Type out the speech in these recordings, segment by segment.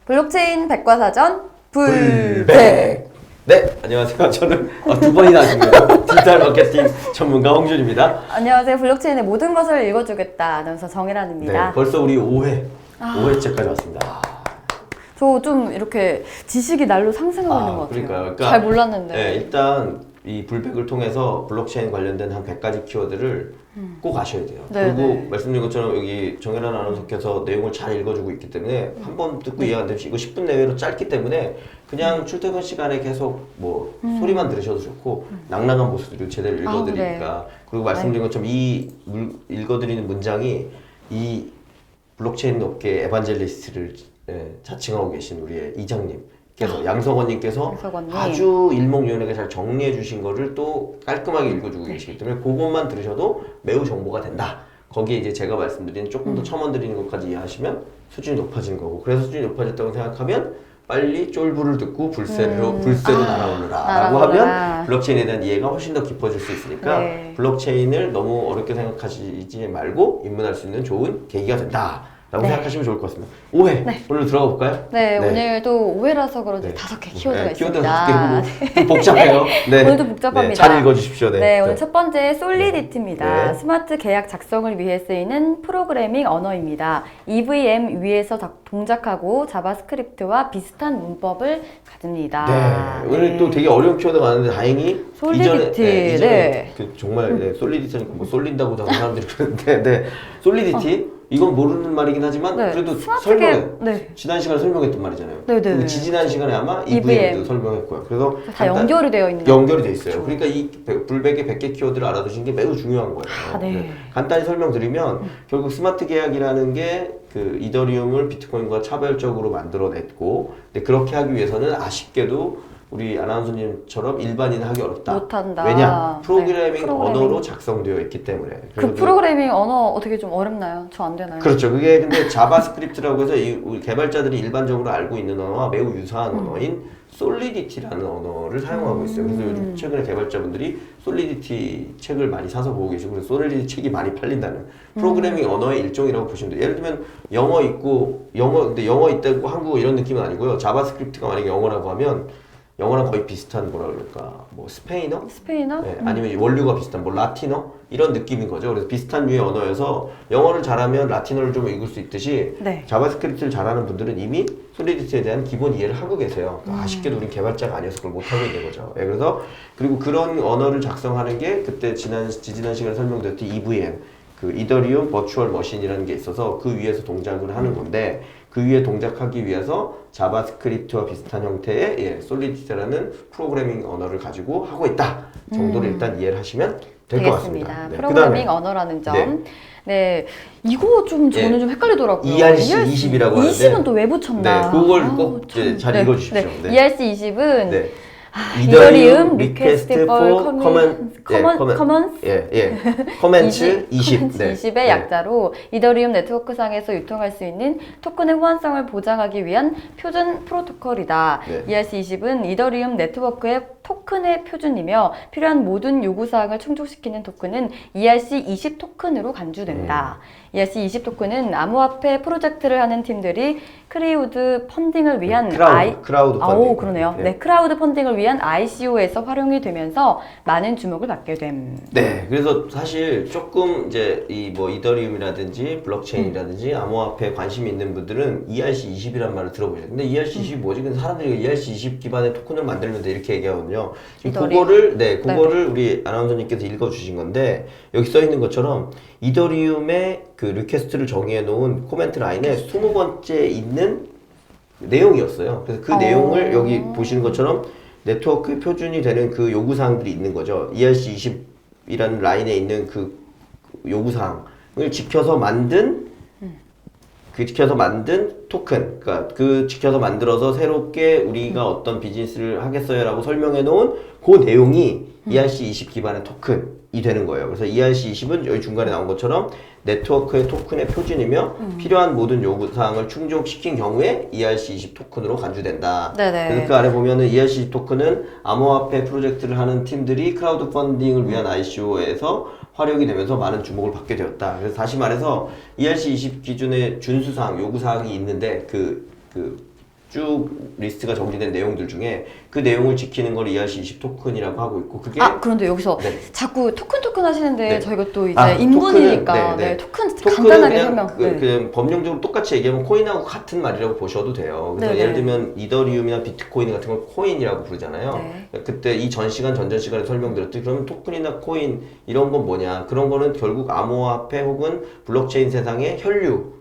블록체인 백과사전 불백. 네, 안녕하세요. 저는 두 번이나 하십니다. 디지털 마케팅 전문가 홍준입니다. 안녕하세요. 블록체인의 모든 것을 읽어주겠다. 아나운서 정혜란입니다. 네, 벌써 우리 5회째까지 왔습니다. 저 좀 이렇게 지식이 날로 상승하고 있는 것 같아요. 그러니까 잘 몰랐는데. 네, 일단 이 불백을 통해서 블록체인 관련된 한 100가지 키워드를 꼭 아셔야 돼요. 네, 그리고 네. 말씀드린 것처럼 여기 정혜란 아나운서께서 내용을 잘 읽어주고 있기 때문에 한 번 듣고 이해 안 되면 이거 10분 내외로 짧기 때문에 그냥 출퇴근 시간에 계속 뭐 소리만 들으셔도 좋고 낭낭한 모습으로 제대로 읽어드리니까. 그리고 말씀드린 것처럼 읽어드리는 문장이 이 블록체인 업계 에반젤리스트를 자칭하고 계신 우리의 이장님께서 양성원님께서 아주 일목요연하게 잘 정리해 주신 거를 또 깔끔하게 읽어주고 계시기 때문에 그것만 들으셔도 매우 정보가 된다. 거기에 이제 제가 말씀드린 조금 더 첨언드리는 것까지 이해하시면 수준이 높아지는 거고, 그래서 수준이 높아졌다고 생각하면 빨리 쫄부를 듣고 불새로 날아오르라 라고 하면 블록체인에 대한 이해가 훨씬 더 깊어질 수 있으니까 블록체인을 너무 어렵게 생각하시지 말고 입문할 수 있는 좋은 계기가 된다 라고 생각하시면 좋을 것 같습니다. 5회 오늘 들어가 볼까요? 네, 오늘도 5회라서 그런지 5개 키워드가 있습니다. 좀 복잡해요. 네. 오늘도 복잡합니다. 네, 잘 읽어주십시오. 네, 오늘 첫 번째 솔리디티입니다. 네. 스마트 계약 작성을 위해 쓰이는 프로그래밍 언어입니다. EVM 위에서 동작하고 자바스크립트와 비슷한 문법을 가집니다. 네, 오늘 또 되게 어려운 키워드가 많은데 다행히 솔리디티, 이전에 그 정말 솔리디티니까 뭐 쏠린다고 하는 사람들이 그러는데 솔리디티 이건 모르는 말이긴 하지만 그래도 지난 시간에 설명했던 말이잖아요. 지지난 시간에 아마 EVM도 설명했고요. 그래서 다 연결이 되어 있는 연결이 돼 있어요. 그러니까 이 불백의 100개 키워드를 알아두시는 게 매우 중요한 거예요. 간단히 설명드리면 결국 스마트 계약이라는 게 그 이더리움을 비트코인과 차별적으로 만들어냈고, 근데 그렇게 하기 위해서는 아쉽게도 우리 아나운서님처럼 일반인은 하기 어렵다. 못한다. 왜냐? 프로그래밍 언어로 작성되어 있기 때문에. 그 프로그래밍 언어 어떻게 좀 어렵나요? 저 안 되나요? 그렇죠. 그게 근데 자바스크립트라고 해서 우리 개발자들이 일반적으로 알고 있는 언어와 매우 유사한 언어인 솔리디티라는 언어를 사용하고 있어요. 그래서 요즘 최근에 개발자분들이 솔리디티 책을 많이 사서 보고 계시고, 그래서 솔리디티 책이 많이 팔린다는 프로그래밍 언어의 일종이라고 보시면 돼요. 예를 들면 근데 영어 있다고 한국어 이런 느낌은 아니고요. 자바스크립트가 만약에 영어라고 하면 영어랑 거의 비슷한 뭐라 그럴까, 뭐 스페인어? 네, 아니면 원류가 비슷한 뭐 라틴어 이런 느낌인 거죠. 그래서 비슷한 류의 언어여서 영어를 잘하면 라틴어를 좀 읽을 수 있듯이 자바스크립트를 잘하는 분들은 이미 솔리디티에 대한 기본 이해를 하고 계세요. 아쉽게도 우린 개발자가 아니어서 그걸 못 하고 있는 거죠. 그래서 그리고 그런 언어를 작성하는 게 그때 지지난 시간에 설명드렸던 EVM, 그 이더리움 버추얼 머신이라는 게 있어서 그 위에서 동작을 하는 건데, 그 위에 동작하기 위해서 자바스크립트와 비슷한 형태의 솔리디티라는 프로그래밍 언어를 가지고 하고 있다 정도를 일단 이해를 하시면 될 것 같습니다. 프로그래밍 언어라는 점. 네, 이거 저는 좀 헷갈리더라고요. ERC20이라고 하는데 20은 또 왜 붙였나? 그걸 꼭 잘 읽어주십시오. ERC20은 이더리움 리퀘스트 for 커먼츠 20. 20의 약자로 이더리움 네트워크상에서 유통할 수 있는 토큰의 호환성을 보장하기 위한 표준 프로토콜이다. ERC20은 이더리움 네트워크의 토큰의 표준이며 필요한 모든 요구사항을 충족시키는 토큰은 ERC20 토큰으로 간주된다. ERC20 토큰은 암호화폐 프로젝트를 하는 팀들이 크라우드 펀딩을 위한 크라우드 펀딩. 그러네요. 크라우드 펀딩을 위한 ICO에서 활용이 되면서 많은 주목을 받게 됨. 네, 그래서 사실 조금 이제 이 뭐 이더리움이라든지 블록체인이라든지 암호화폐에 관심이 있는 분들은 ERC20이란 말을 들어보셨죠. 근데 ERC20이 뭐지? 근데 사람들이 ERC20 기반의 토큰을 만들면 돼 이렇게 얘기하거든요. 지금 그거를 우리 아나운서님께서 읽어주신 건데, 여기 써 있는 것처럼 이더리움의 그 리퀘스트를 정의해 놓은 코멘트 라인에 20번째 있는 내용이었어요. 그래서 그 내용을 여기 보시는 것처럼 네트워크 표준이 되는 그 요구사항들이 있는 거죠. ERC20이라는 라인에 있는 그 요구사항을 지켜서 만든 토큰, 그러니까 그 지켜서 만들어서 새롭게 우리가 어떤 비즈니스를 하겠어요 라고 설명해 놓은 그 내용이 ERC20 기반의 토큰이 되는 거예요. 그래서 ERC20은 여기 중간에 나온 것처럼 네트워크의 토큰의 표준이며 필요한 모든 요구사항을 충족시킨 경우에 ERC20 토큰으로 간주된다. 그래서 그 아래 보면은 ERC20 토큰은 암호화폐 프로젝트를 하는 팀들이 크라우드 펀딩을 위한 ICO에서 활용이 되면서 많은 주목을 받게 되었다. 그래서 다시 말해서 ERC20 기준의 준수사항, 요구사항이 있는데 그 쭉 리스트가 정리된 내용들 중에 그 내용을 지키는 걸 ERC20 토큰이라고 하고 있고 그게 그런데 여기서 네. 자꾸 토큰 하시는데 네. 저희가 또 이제 인문이니까 토큰 토큰은 간단하게 그냥 설명. 그냥 법령적으로 똑같이 얘기하면 코인하고 같은 말이라고 보셔도 돼요. 그래서 예를 들면 이더리움이나 비트코인 같은 걸 코인이라고 부르잖아요. 그때 이 전 시간 전전 시간에 설명드렸듯이 그러면 토큰이나 코인 이런 건 뭐냐? 그런 거는 결국 암호화폐 혹은 블록체인 세상의 혈류.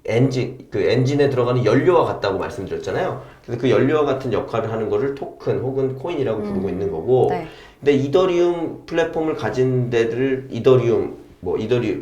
엔진에 들어가는 연료와 같다고 말씀드렸잖아요. 그래서 그 연료와 같은 역할을 하는 거를 토큰 혹은 코인이라고 부르고 있는 거고. 근데 이더리움 플랫폼을 가진 데를 이더리움,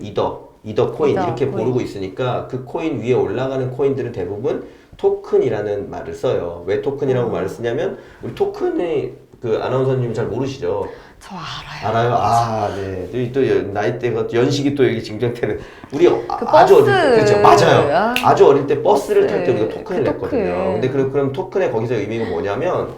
이더 코인 이렇게 부르고 있으니까 그 코인 위에 올라가는 코인들은 대부분 토큰이라는 말을 써요. 왜 토큰이라고 말을 쓰냐면 우리 토큰이 그 아나운서님이 잘 모르시죠? 저 알아요. 알아요? 아, 네. 또 나이대가 연식이 또 여기 증정되는 우리 그 아주 어릴 버스. 때 그렇죠. 맞아요. 아주 어릴 때 버스를 탈 때 우리가 그 토큰을 토큰. 냈거든요. 근데 그럼 토큰의 거기서 의미가 뭐냐면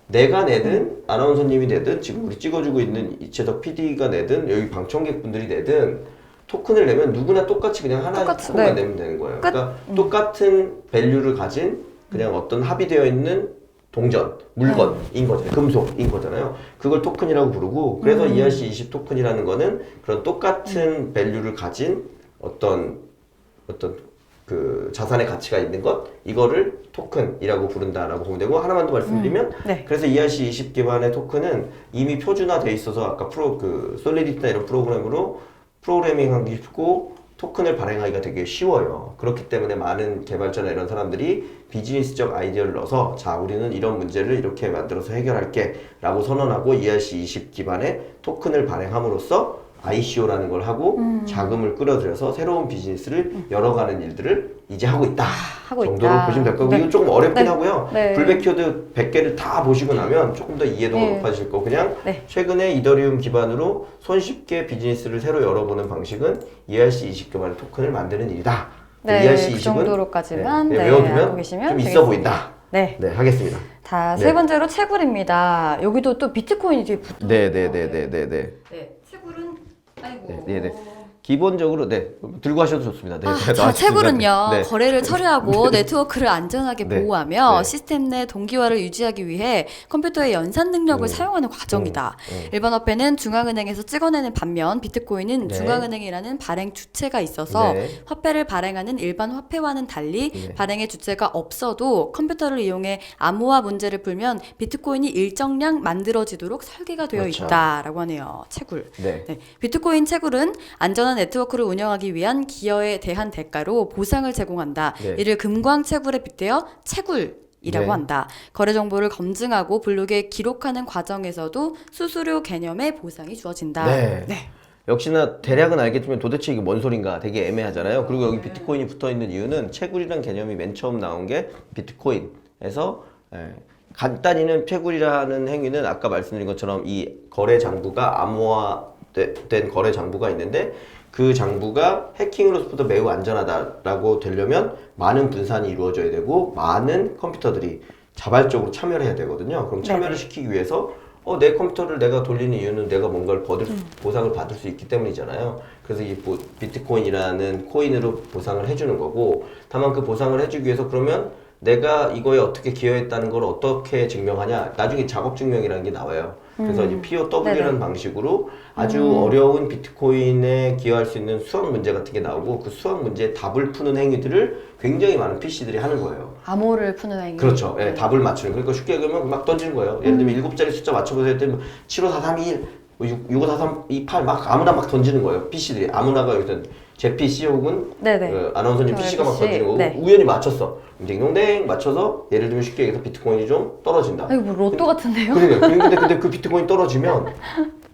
내가 내든 아나운서님이 내든 지금 우리 찍어주고 있는 이채석 PD가 내든 여기 방청객분들이 내든 토큰을 내면 누구나 똑같이 그냥 하나의 토큰만 내면 되는 거예요. 그러니까 똑같은 밸류를 가진 그냥 어떤 합의되어 있는 동전, 물건인 거잖아요. 금속인 거잖아요. 그걸 토큰이라고 부르고 그래서 ERC20 토큰이라는 거는 그런 똑같은 밸류를 가진 어떤 그 자산의 가치가 있는 것 이거를 토큰이라고 부른다라고 보면 되고 하나만 더 말씀드리면 그래서 ERC20 기반의 토큰은 이미 표준화돼 있어서 아까 솔리디티나 이런 프로그램으로 프로그래밍하기 쉽고 토큰을 발행하기가 되게 쉬워요. 그렇기 때문에 많은 개발자나 이런 사람들이 비즈니스적 아이디어를 넣어서 자 우리는 이런 문제를 이렇게 만들어서 해결할게 라고 선언하고 ERC20 기반의 토큰을 발행함으로써 ICO라는 걸 하고 자금을 끌어들여서 새로운 비즈니스를 열어가는 일들을 이제 하고 있다 정도로 보시면 될 거고 이거 조금 어렵긴 하고요. 불백키워드 100개를 다 보시고 나면 조금 더 이해도가 높아질 거고 그냥 최근에 이더리움 기반으로 손쉽게 비즈니스를 새로 열어보는 방식은 ERC20 기반의 토큰을 만드는 일이다. ERC20은 그 정도로까지만 외워두면 알고 좀 있어 보인다. 네, 하겠습니다. 자, 세 번째로 채굴입니다. 여기도 또 비트코인이 뒤에 붙어. 네, 채굴은 네. 기본적으로 들고 하셔도 좋습니다. 자, 채굴은요 거래를 처리하고 네트워크를 안전하게 보호하며 시스템 내 동기화를 유지하기 위해 컴퓨터의 연산 능력을 사용하는 과정이다. 일반 화폐는 중앙은행에서 찍어내는 반면 비트코인은 중앙은행이라는 발행 주체가 있어서 화폐를 발행하는 일반 화폐와는 달리 발행의 주체가 없어도 컴퓨터를 이용해 암호화 문제를 풀면 비트코인이 일정량 만들어지도록 설계가 되어 있다라고 하네요. 채굴. 비트코인 채굴은 안전한 네트워크를 운영하기 위한 기여에 대한 대가로 보상을 제공한다. 이를 금광 채굴에 빗대어 채굴이라고 한다. 거래 정보를 검증하고 블록에 기록하는 과정에서도 수수료 개념의 보상이 주어진다. 역시나 대략은 알겠지만 도대체 이게 뭔 소린가 되게 애매하잖아요. 그리고 여기 비트코인이 붙어 있는 이유는 채굴이라는 개념이 맨 처음 나온 게 비트코인에서 간단히는 채굴이라는 행위는 아까 말씀드린 것처럼 이 거래 장부가 암호화된 거래 장부가 있는데 그 장부가 해킹으로부터 매우 안전하다라고 되려면 많은 분산이 이루어져야 되고 많은 컴퓨터들이 자발적으로 참여를 해야 되거든요. 그럼 참여를 시키기 위해서 내 컴퓨터를 내가 돌리는 이유는 내가 뭔가를 보상을 받을 수 있기 때문이잖아요. 그래서 이 비트코인이라는 코인으로 보상을 해주는 거고 다만 그 보상을 해주기 위해서 그러면 내가 이거에 어떻게 기여했다는 걸 어떻게 증명하냐 나중에 작업 증명이라는 게 나와요. 그래서 이제 POW라는 방식으로 아주 어려운 비트코인에 기여할 수 있는 수학 문제 같은 게 나오고 그 수학 문제에 답을 푸는 행위들을 굉장히 많은 PC들이 하는 거예요. 암호를 푸는 행위. 그렇죠. 답을 맞추는. 그러니까 쉽게 얘기하면 막 던지는 거예요. 예를 들면 7자리 숫자 맞춰보세요 했더니 75431, 654328 막 아무나 막 던지는 거예요. PC들이. 아무나가 여기서 제 PC 혹은 아나운서님 PC가 막 던지는 거고 우연히 맞췄어. 딩동댕 맞춰서 예를 들면 쉽게 얘기해서 비트코인이 좀 떨어진다. 이거 뭐 로또 같은데요? 근데 그 비트코인 떨어지면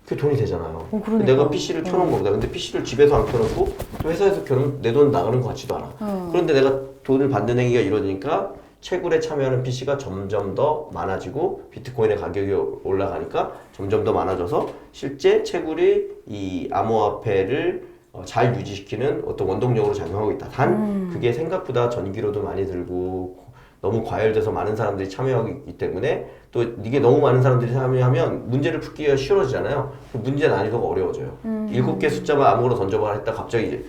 그게 돈이 되잖아요. 내가 PC를 켜놓은 거보다 근데 PC를 집에서 안 켜놓고 또 회사에서 켜놓으면 내 돈 나가는 것 같지도 않아. 그런데 내가 돈을 받는 행위가 이루어지니까 채굴에 참여하는 PC가 점점 더 많아지고 비트코인의 가격이 올라가니까 점점 더 많아져서 실제 채굴이 이 암호화폐를 잘 유지시키는 어떤 원동력으로 작용하고 있다. 단 그게 생각보다 전기료도 많이 들고 너무 과열돼서 많은 사람들이 참여하기 때문에 또 이게 너무 많은 사람들이 참여하면 문제를 풀기가 쉬워지잖아요. 문제 난이도가 어려워져요. 7개 숫자만 아무거나 던져봐라 했다 갑자기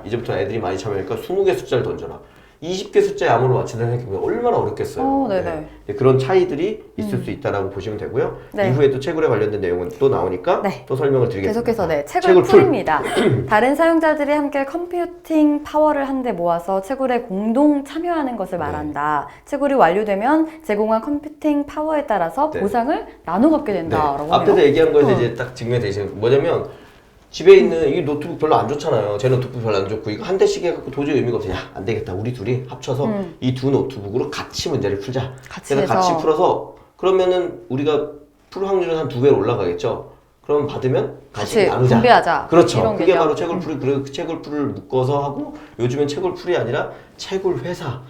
이제부터 애들이 많이 참여하니까 20개 숫자를 던져라. 20개 숫자의 암호를 맞추는 게 얼마나 어렵겠어요. 네네. 네. 그런 차이들이 있을 수 있다라고 보시면 되고요. 네. 이후에도 채굴에 관련된 내용은 또 나오니까 네. 또 설명을 드리겠습니다. 계속해서 채굴 풀입니다. 다른 사용자들이 함께 컴퓨팅 파워를 한데 모아서 채굴에 공동 참여하는 것을 말한다. 채굴이 완료되면 제공한 컴퓨팅 파워에 따라서 보상을 나눠 갖게 된다라고 하네요. 앞에서 얘기한 거에서 이제 딱 증명되시는 뭐냐면 집에 있는 이 노트북 별로 안 좋잖아요. 제 노트북 별로 안 좋고 이거 한 대씩 해갖고 도저히 의미가 없어. 야, 안 되겠다. 우리 둘이 합쳐서 이 두 노트북으로 같이 문제를 풀자. 그래서 같이 풀어서 그러면은 우리가 풀 확률은 한 2배로 올라가겠죠. 그럼 받으면 같이 나누자. 분배하자. 그렇죠. 이런 그게 개념. 바로 채굴풀이. 그 채굴풀을 묶어서 하고 요즘엔 채굴풀이 아니라 채굴회사,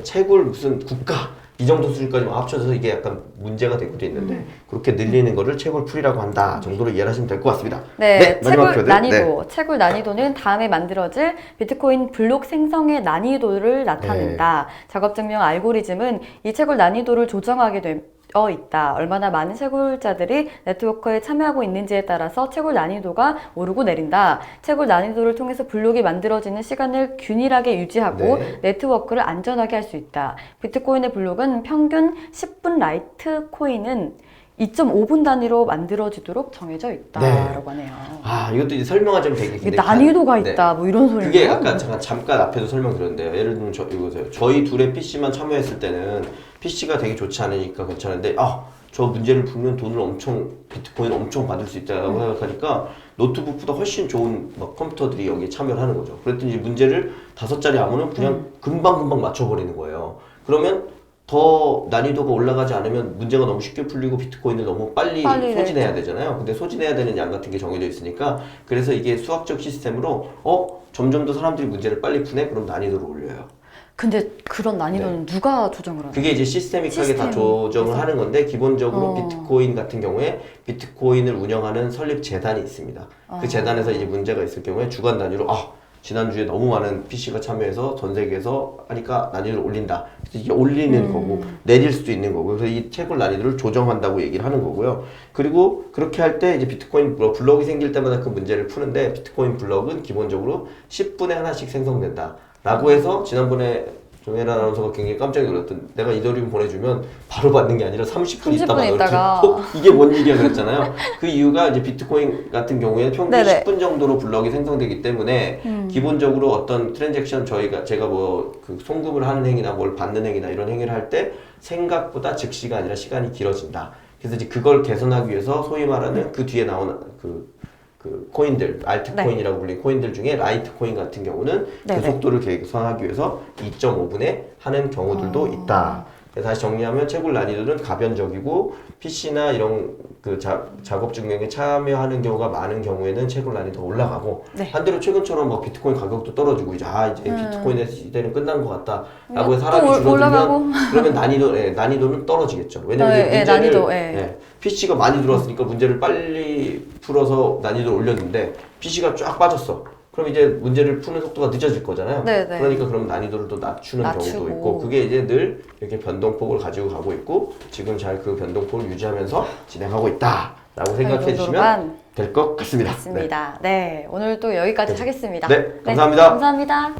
채굴 무슨 국가 이 정도 수준까지 합쳐져서 이게 약간 문제가 되고 있는데 그렇게 늘리는 거를 채굴풀이라고 한다 정도로 이해를 하시면 될 것 같습니다. 네, 마지막 채굴 표현. 난이도. 채굴 난이도는 다음에 만들어질 비트코인 블록 생성의 난이도를 나타낸다. 작업 증명 알고리즘은 이 채굴 난이도를 조정하게 되어 있다. 얼마나 많은 채굴자들이 네트워크에 참여하고 있는지에 따라서 채굴 난이도가 오르고 내린다. 채굴 난이도를 통해서 블록이 만들어지는 시간을 균일하게 유지하고 네트워크를 안전하게 할 수 있다. 비트코인의 블록은 평균 10분 라이트 코인은 2.5분 단위로 만들어지도록 정해져 있다라고 하네요. 아, 이것도 이제 설명하자면 되게 이게 난이도가 있다, 뭐 이런 소리인가요? 그게 아까 잠깐 앞에도 설명드렸는데요. 예를 들면 저희 둘의 PC만 참여했을 때는 PC가 되게 좋지 않으니까 괜찮은데 저 문제를 풀면 비트코인 엄청 받을 수 있다고 생각하니까 노트북보다 훨씬 좋은 컴퓨터들이 여기에 참여를 하는 거죠. 그랬더니 문제를 5자리 암호는 그냥 금방금방 맞춰버리는 거예요. 그러면 더 난이도가 올라가지 않으면 문제가 너무 쉽게 풀리고 비트코인을 너무 빨리 소진해야 되잖아요. 근데 소진해야 되는 양 같은 게 정해져 있으니까 그래서 이게 수학적 시스템으로 점점 더 사람들이 문제를 빨리 푸네? 그럼 난이도를 올려요. 근데 그런 난이도는 누가 조정을 하나요? 그게 이제 시스테믹하게 다 조정을 하는 건데 기본적으로 비트코인 같은 경우에 비트코인을 운영하는 설립 재단이 있습니다. 그 재단에서 이제 문제가 있을 경우에 주간 단위로 지난주에 너무 많은 PC가 참여해서 전 세계에서 하니까 난이도를 올린다. 그래서 이게 올리는 거고 내릴 수도 있는 거고 그래서 이 채굴 난이도를 조정한다고 얘기를 하는 거고요. 그리고 그렇게 할 때 이제 비트코인 블럭이 생길 때마다 그 문제를 푸는데 비트코인 블럭은 기본적으로 10분에 하나씩 생성된다. 라고 해서 지난번에 정혜라 아나운서가 굉장히 깜짝 놀랐던 내가 이더리움 보내주면 바로 받는 게 아니라 30분 있다가 이게 뭔 일이야 그랬잖아요. 그 이유가 이제 비트코인 같은 경우에 평균 10분 정도로 블럭이 생성되기 때문에 기본적으로 어떤 트랜잭션 제가 그 송금을 하는 행위나 뭘 받는 행위나 이런 행위를 할 때 생각보다 즉시가 아니라 시간이 길어진다. 그래서 이제 그걸 개선하기 위해서 소위 말하는 그 뒤에 나오는 그 코인들, 알트코인이라고 불리는 코인들 중에 라이트코인 같은 경우는 그 속도를 개선하기 위해서 2.5분에 하는 경우들도 있다. 그래서 다시 정리하면 채굴 난이도는 가변적이고 PC나 이런 그 작업 증명에 참여하는 경우가 많은 경우에는 채굴 난이도가 올라가고 반대로 최근처럼 비트코인 가격도 떨어지고 이제 비트코인의 시대는 끝난 것 같다라고 해서 사람이 줄어들면 그러면 난이도는 떨어지겠죠. 왜냐면 PC가 많이 들어왔으니까 문제를 빨리 풀어서 난이도를 올렸는데 PC가 쫙 빠졌어. 그럼 이제 문제를 푸는 속도가 늦어질 거잖아요. 그러니까 그럼 난이도를 또 낮추는 경우도 있고 그게 이제 늘 이렇게 변동폭을 가지고 가고 있고 지금 잘 그 변동폭을 유지하면서 진행하고 있다라고 생각해 주시면 될 것 같습니다. 네, 오늘 또 여기까지 하겠습니다. 네, 감사합니다. 감사합니다.